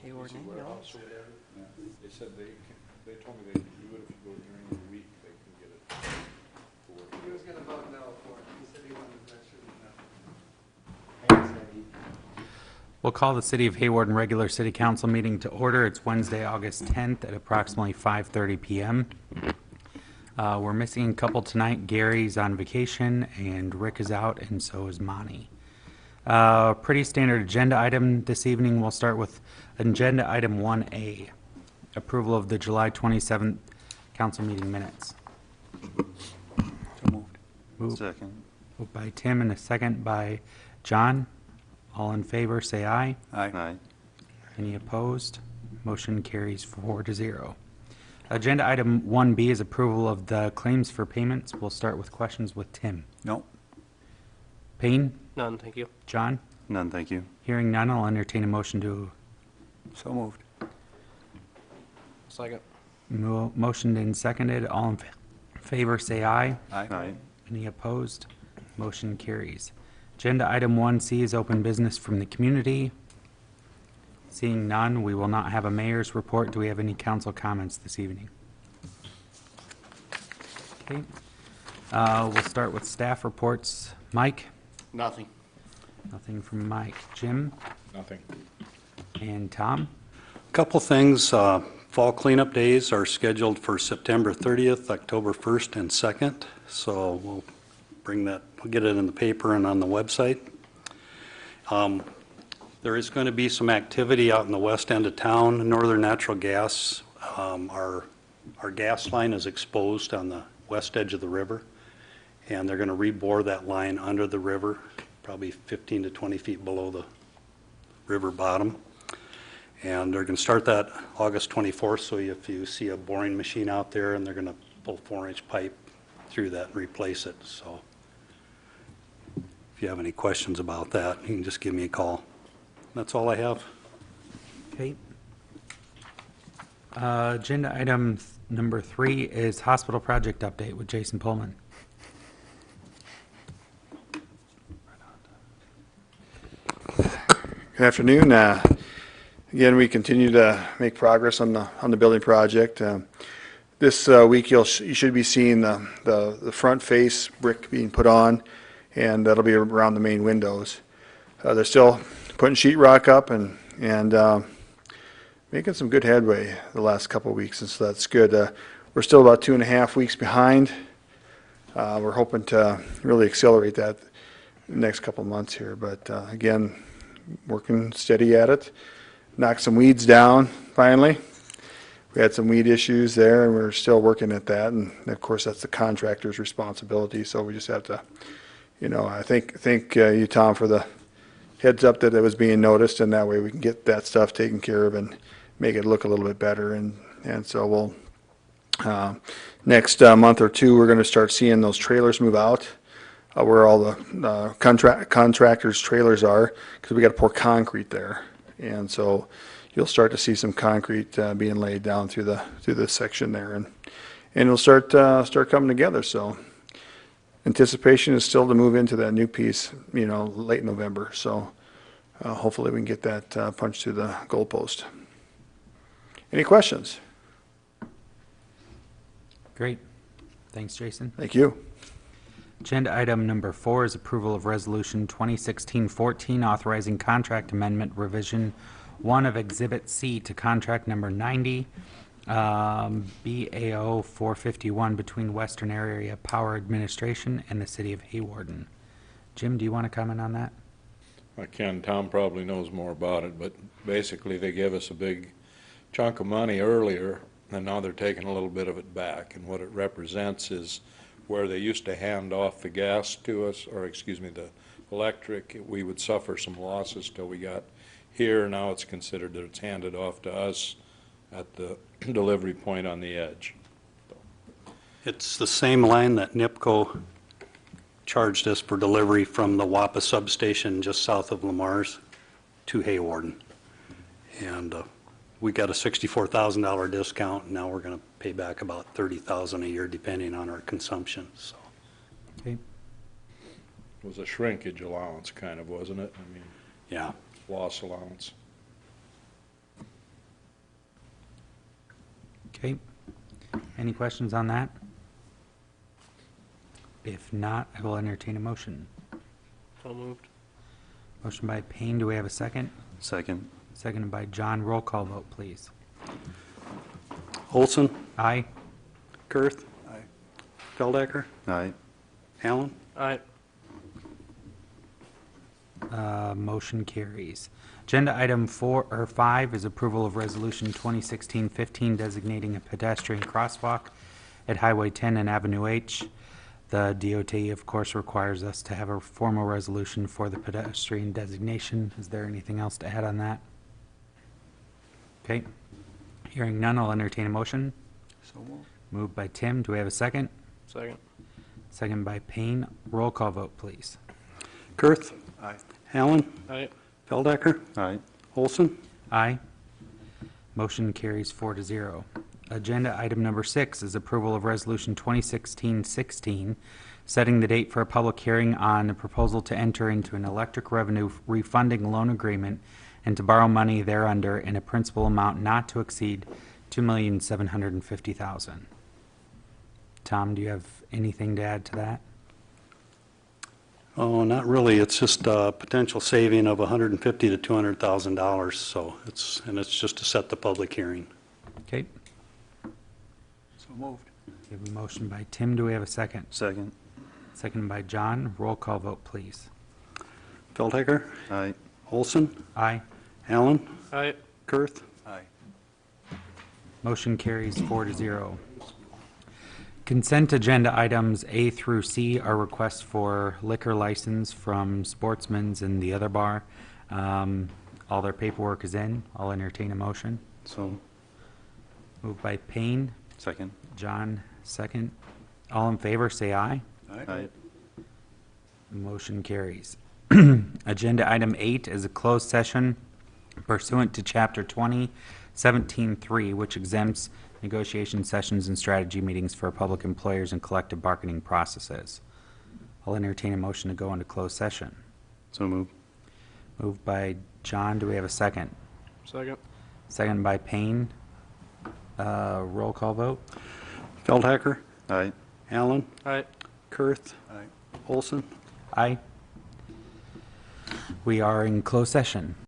Hawarden ambulance. Yeah. They said they told me they can do it if you go during the week. They can get it. He was going to vote no for it. He said he wanted to make sure We'll call the City of Hawarden regular City Council meeting to order. It's Wednesday, August 10th at approximately 5:30 p.m. We're missing a couple tonight. Gary's on vacation and Rick is out, and so is Monty. Pretty standard agenda item this evening. We'll start with agenda item 1A, approval of the July 27th council meeting minutes. So moved. Moved. Second. Moved by Tim and a second by John. All in favor, say aye. Aye. Any opposed? Motion carries 4-0. Agenda item 1B is approval of the claims for payments. We'll start with questions with Tim. No. Payne? None, thank you. John? None, thank you. Hearing none, I'll entertain a motion to So moved. Second. motioned and seconded. All in favor, say aye. Aye. Any opposed? Motion carries. Agenda item 1C is open business from the community. Seeing none, we will not have a mayor's report. Do we have any council comments this evening? Okay. We'll start with staff reports. Mike? Nothing. Nothing from Mike. Jim? Nothing. And Tom? Couple things. Fall cleanup days are scheduled for September 30th, October 1st, and 2nd. So we'll bring that, we'll get it in the paper and on the website. There is going to be some activity out in the west end of town. Northern Natural Gas, our gas line is exposed on the west edge of the river, and they're going to rebore that line under the river, probably 15 to 20 feet below the river bottom. And they're going to start that August 24th, so if you see a boring machine out there, and they're going to pull 4-inch pipe through that and replace it. So if you have any questions about that, you can just give me a call. That's all I have. Okay. Agenda item number 3 is hospital project update with Jason Pullman. Good afternoon. Again, we continue to make progress on the building project. This week you should be seeing the front face brick being put on, and that'll be around the main windows. They're still putting sheetrock up and making some good headway the last couple of weeks, and so that's good. We're still about 2.5 weeks behind. We're hoping to really accelerate that the next couple of months here, but again, working steady at it. Knocked some weeds down finally. We had some weed issues there, and we're still working at that, and of course that's the contractor's responsibility, so we just have to, I thank you, Tom, for the heads up that it was being noticed, and that way we can get that stuff taken care of and make it look a little bit better. And so we'll next month or two we're going to start seeing those trailers move out where all the contractors' trailers are, because we got to pour concrete there, and so you'll start to see some concrete being laid down through this section there, and it'll start coming together. So anticipation is still to move into that new piece, late November. So hopefully we can get that punched through the goalpost. Any questions? Great. Thanks, Jason. Thank you. Agenda item number 4 is approval of resolution 2016-14 authorizing contract amendment revision 1 of Exhibit C to contract number 90 BAO 451 between Western Area Power Administration and the City of Hawarden. Jim, do you want to comment on that? I can. Tom probably knows more about it, but basically they gave us a big chunk of money earlier, and now they're taking a little bit of it back. And what it represents is where they used to hand off the gas to us, or excuse me, the electric, we would suffer some losses till we got here. Now it's considered that it's handed off to us at the delivery point on the edge. It's the same line that NIPCO charged us for delivery from the Wappa substation just south of Lamar's to Hawarden. And we got a $64,000 discount, and now we're going to pay back about $30,000 a year depending on our consumption. So. Okay. It was a shrinkage allowance kind of, wasn't it? I mean, Yeah. loss allowance. Okay. Any questions on that? If not, I will entertain a motion. So moved. Motion by Payne, do we have a second? Second. Seconded by John. Roll call vote, please. Olson, Aye. Kurth. Feldbecker, Aye. Allen. Aye. Motion carries. Agenda item 5 is approval of Resolution 2016-15 designating a pedestrian crosswalk at Highway 10 and Avenue H. The DOT, of course, requires us to have a formal resolution for the pedestrian designation. Is there anything else to add on that? Okay. Hearing none, I'll entertain a motion. So moved. Moved by Tim. Do we have a second? Second. Second by Payne. Roll call vote, please. Kurth. Aye. Allen. Aye. Feldbecker, Aye. Olson. Aye. Motion carries 4-0. Agenda item number 6 is approval of Resolution 2016-16, setting the date for a public hearing on the proposal to enter into an electric revenue refunding loan agreement and to borrow money thereunder in a principal amount not to exceed $2,750,000. Tom, do you have anything to add to that? Oh, not really. It's just a potential saving of $150,000 to $200,000, so it's just to set the public hearing. Okay. So moved. We have a motion by Tim. Do we have a second? Second. Second by John. Roll call vote, please. Feldbecker, Aye. Olson, Aye. Allen, Aye. Kurth. Aye. Motion carries 4-0. Consent agenda items A through C are requests for liquor license from Sportsman's and the other bar. All their paperwork is in. I'll entertain a motion. So, Moved by Payne. second. John, second. All in favor, say aye. Aye. Motion carries. Agenda item 8 is a closed session pursuant to Chapter 20, 17-3, which exempts negotiation sessions and strategy meetings for public employers and collective bargaining processes. I'll entertain a motion to go into closed session. So moved. Moved by John. Do we have a second? Second. Second by Payne. Roll call vote. Feldbecker, Aye. Allen, Aye. Kurth, Aye. Olson. Aye. We are in closed session.